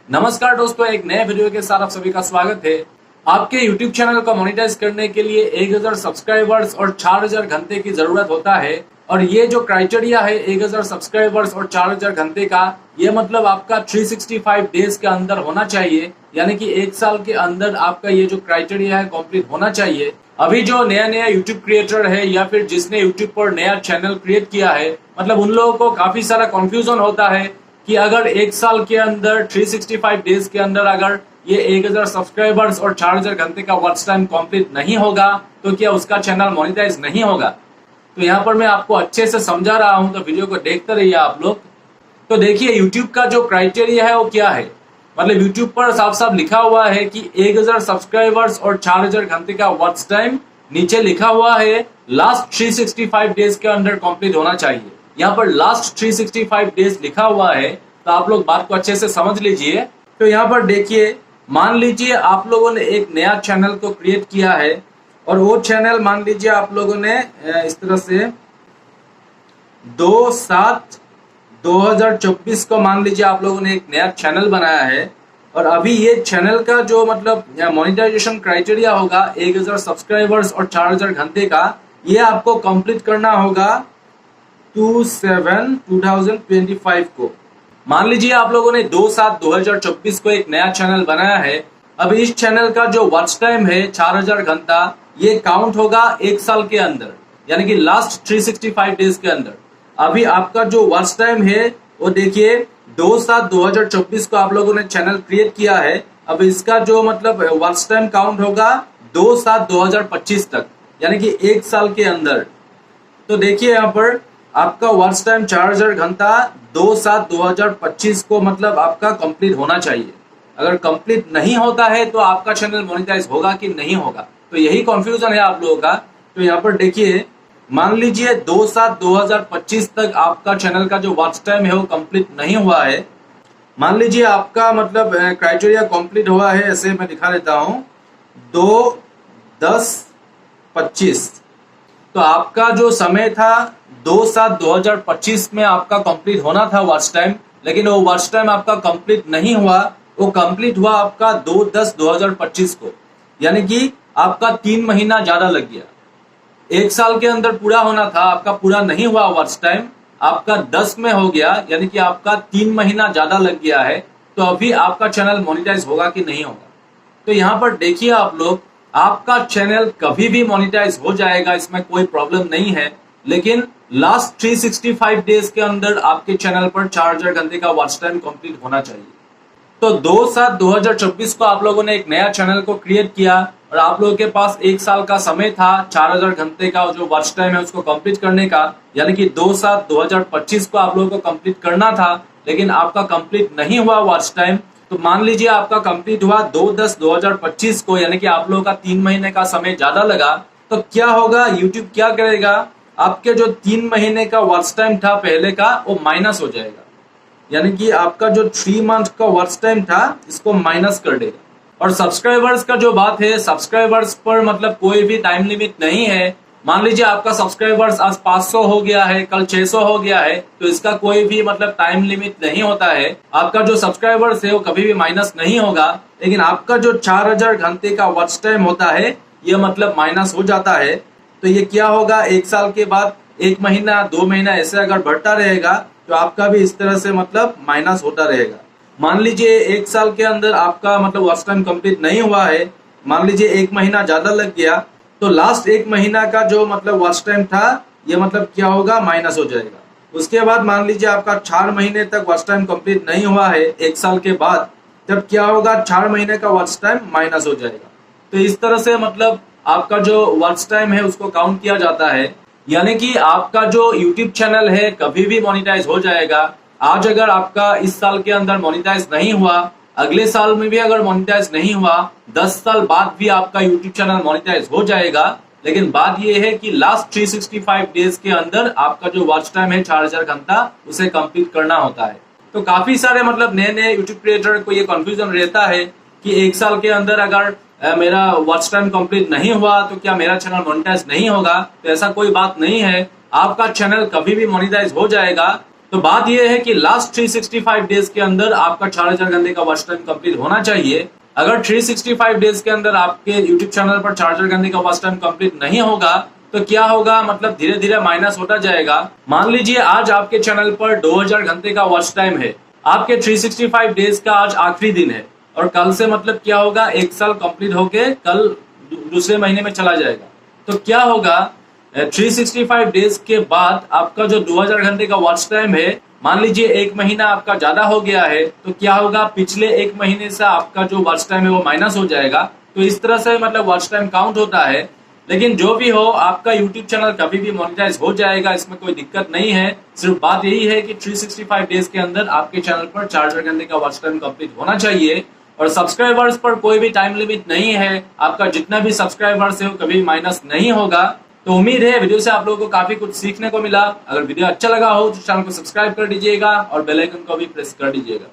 नमस्कार दोस्तों, एक नए वीडियो के साथ आप सभी का स्वागत है। आपके YouTube चैनल को मोनेटाइज करने के लिए 1000 सब्सक्राइबर्स और 4000 घंटे की जरूरत होता है। और ये जो क्राइटेरिया है 1000 सब्सक्राइबर्स और 4000 घंटे का, ये मतलब आपका 365 डेज के अंदर होना चाहिए, यानी कि एक साल के अंदर आपका ये जो क्राइटेरिया है कंप्लीट होना चाहिए। अभी जो नया नया यूट्यूब क्रिएटर है या फिर जिसने यूट्यूब पर नया चैनल क्रिएट किया है, मतलब उन लोगों को काफी सारा कंफ्यूजन होता है कि अगर एक साल के अंदर 365 डेज के अंदर अगर ये 1000 सब्सक्राइबर्स और 4000 घंटे का वॉच टाइम कंप्लीट नहीं होगा तो क्या उसका चैनल मोनेटाइज नहीं होगा। तो यहाँ पर मैं आपको अच्छे से समझा रहा हूँ, तो वीडियो को देखते रहिए आप लोग। तो देखिए यूट्यूब का जो क्राइटेरिया है वो क्या है। मतलब यूट्यूब पर साफ साफ लिखा हुआ है कि 1000 सब्सक्राइबर्स और 4000 घंटे का वॉच टाइम, नीचे लिखा हुआ है लास्ट 365 डेज के अंदर कंप्लीट होना चाहिए। यहाँ पर लास्ट 365 डेज लिखा हुआ है, तो आप लोग बात को अच्छे से समझ लीजिए। तो यहाँ पर देखिए, मान लीजिए आप लोगों ने एक नया चैनल को क्रिएट किया है और वो चैनल मान लीजिए आप लोगों ने इस तरह से 2/7/2024 को मान लीजिए आप लोगों ने एक नया चैनल बनाया है। और अभी ये चैनल का जो मतलब मोनेटाइजेशन क्राइटेरिया होगा 1000 सब्सक्राइबर्स और 4000 घंटे का, ये आपको कंप्लीट करना होगा 2/7/2025 को। मान लीजिए आप लोगों ने 2/7/2024 को एक नया चैनल बनाया है। अब इस चैनल का जो वॉच टाइम है 4000 घंटा, ये काउंट होगा एक साल के अंदर, यानी कि लास्ट 365 डेज के अंदर। अभी आपका जो वॉच टाइम है वो देखिए 2/7/2024 को आप लोगों ने चैनल क्रिएट किया है। अब इसका जो मतलब वॉच टाइम काउंट होगा 2/7/2025 तक, यानी कि एक साल के अंदर। तो देखिए यहाँ पर आपका वॉच टाइम 4000 घंटा 2/7/2025 को मतलब आपका कंप्लीट होना चाहिए। अगर कंप्लीट नहीं होता है तो आपका चैनल मोनेटाइज होगा कि नहीं होगा, तो यही कंफ्यूजन है आप लोगों का। तो यहाँ पर देखिए, मान लीजिए 2/7/2025 तक आपका चैनल का जो वॉच टाइम है वो कंप्लीट नहीं हुआ है। मान लीजिए आपका मतलब क्राइटेरिया कंप्लीट हुआ है, ऐसे मैं दिखा देता हूँ 2/10/25। तो आपका जो समय था 2/7/2025 में आपका कंप्लीट होना था वॉच टाइम, लेकिन वो वॉच टाइम आपका कंप्लीट नहीं हुआ। वो कंप्लीट हुआ आपका 2/10/2025 को, यानी कि आपका 3 महीना ज्यादा लग गया। एक साल के अंदर पूरा होना था, आपका पूरा नहीं हुआ वॉच टाइम, आपका 10 में हो गया, यानी कि आपका 3 महीना ज्यादा लग गया है। तो अभी आपका चैनल मोनेटाइज होगा कि नहीं होगा। तो यहाँ पर देखिए आप लोग, आपका चैनल कभी भी मोनेटाइज हो जाएगा, इसमें कोई प्रॉब्लम नहीं है। लेकिन लास्ट 365 डेज के अंदर आपके चैनल पर 4000 घंटे का वॉच टाइम कंप्लीट होना चाहिए। तो 2/7/2024 को आप लोगों ने एक नया चैनल को क्रिएट किया और आप लोगों के पास एक साल का समय था 4000 घंटे का जो वॉच टाइम है उसको कंप्लीट करने का, यानी कि 2/7/2025 को आप लोगों को कंप्लीट करना था, लेकिन आपका कंप्लीट नहीं हुआ वॉच टाइम। तो मान लीजिए आपका कंप्लीट हुआ 2/10/2025 को, यानी कि आप लोगों का 3 महीने का समय ज्यादा लगा। तो क्या होगा, यूट्यूब क्या करेगा, आपके जो 3 महीने का वॉच टाइम था पहले का वो माइनस हो जाएगा, यानी कि आपका जो 3 मंथ का वॉच टाइम था इसको माइनस कर देगा। और सब्सक्राइबर्स का जो बात है, सब्सक्राइबर्स पर मतलब कोई भी टाइम लिमिट नहीं है। मान लीजिए आपका सब्सक्राइबर्स आज 500 हो गया है, कल 600 हो गया है, तो इसका कोई भी मतलब टाइम लिमिट नहीं होता है। आपका जो सब्सक्राइबर्स है वो कभी भी माइनस नहीं होगा। लेकिन आपका जो 4000 घंटे का वॉच टाइम होता है ये मतलब माइनस हो जाता है। तो ये क्या होगा, एक साल के बाद 1 महीना 2 महीना ऐसे अगर बढ़ता रहेगा तो आपका भी इस तरह से मतलब माइनस होता रहेगा। मान लीजिए एक साल के अंदर आपका मतलब वॉच टाइम कंप्लीट नहीं हुआ है, मान लीजिए 1 महीना ज्यादा लग गया, तो लास्ट 1 महीना का जो मतलब वॉच टाइम था ये मतलब क्या होगा, माइनस हो जाएगा। उसके बाद मान लीजिए आपका 4 महीने तक वॉच टाइम कंप्लीट नहीं हुआ है एक साल के बाद, तब क्या होगा, 4 महीने का वॉच टाइम माइनस हो जाएगा। तो इस तरह से मतलब आपका जो वॉच टाइम है उसको काउंट किया जाता है, यानी कि आपका जो YouTube चैनल है कभी भी मोनेटाइज हो जाएगा। आज अगर आपका इस साल के अंदर मोनेटाइज नहीं हुआ, अगले साल में भी अगर मोनेटाइज नहीं हुआ, 10 साल बाद भी आपका YouTube चैनल मोनेटाइज हो जाएगा। लेकिन बात यह है कि लास्ट 365 डेज के अंदर आपका जो वॉच टाइम है 4000 घंटा उसे कंप्लीट करना होता है। तो काफी सारे मतलब नए नए यूट्यूब क्रिएटर को ये कंफ्यूजन रहता है कि एक साल के अंदर अगर मेरा वॉच टाइम कंप्लीट नहीं हुआ तो क्या मेरा चैनल मोनेटाइज नहीं होगा। तो ऐसा कोई बात नहीं है, आपका चैनल कभी भी मोनेटाइज हो जाएगा। तो बात यह है कि लास्ट 365 डेज के अंदर आपका 4000 घंटे का वॉच टाइम कंप्लीट होना चाहिए। अगर 365 डेज के अंदर आपके यूट्यूब चैनल पर 4000 घंटे का वॉच टाइम कंप्लीट नहीं होगा तो क्या होगा, मतलब धीरे धीरे माइनस होता जाएगा। मान लीजिए आज आपके चैनल पर 2000 घंटे का वॉच टाइम है, आपके 365 डेज का आज आखिरी दिन है और कल से मतलब क्या होगा, 1 साल कंप्लीट होके कल दूसरे महीने में चला जाएगा। तो क्या होगा, 365 डेज के बाद आपका जो 2000 घंटे का वॉच टाइम है, मान लीजिए 1 महीना आपका ज्यादा हो गया है तो क्या होगा, पिछले 1 महीने से आपका जो वॉच टाइम है वो माइनस हो जाएगा। तो इस तरह से मतलब वॉच टाइम काउंट होता है। लेकिन जो भी हो, आपका यूट्यूब चैनल कभी भी मोनेटाइज हो जाएगा, इसमें कोई दिक्कत नहीं है। सिर्फ बात यही है कि 365 डेज के अंदर आपके चैनल पर 4000 घंटे का वॉच टाइम कंप्लीट होना चाहिए। और सब्सक्राइबर्स पर कोई भी टाइम लिमिट नहीं है, आपका जितना भी सब्सक्राइबर्स है वो कभी माइनस नहीं होगा। तो उम्मीद है वीडियो से आप लोगों को काफी कुछ सीखने को मिला। अगर वीडियो अच्छा लगा हो तो चैनल को सब्सक्राइब कर दीजिएगा और बेल आइकन को भी प्रेस कर दीजिएगा।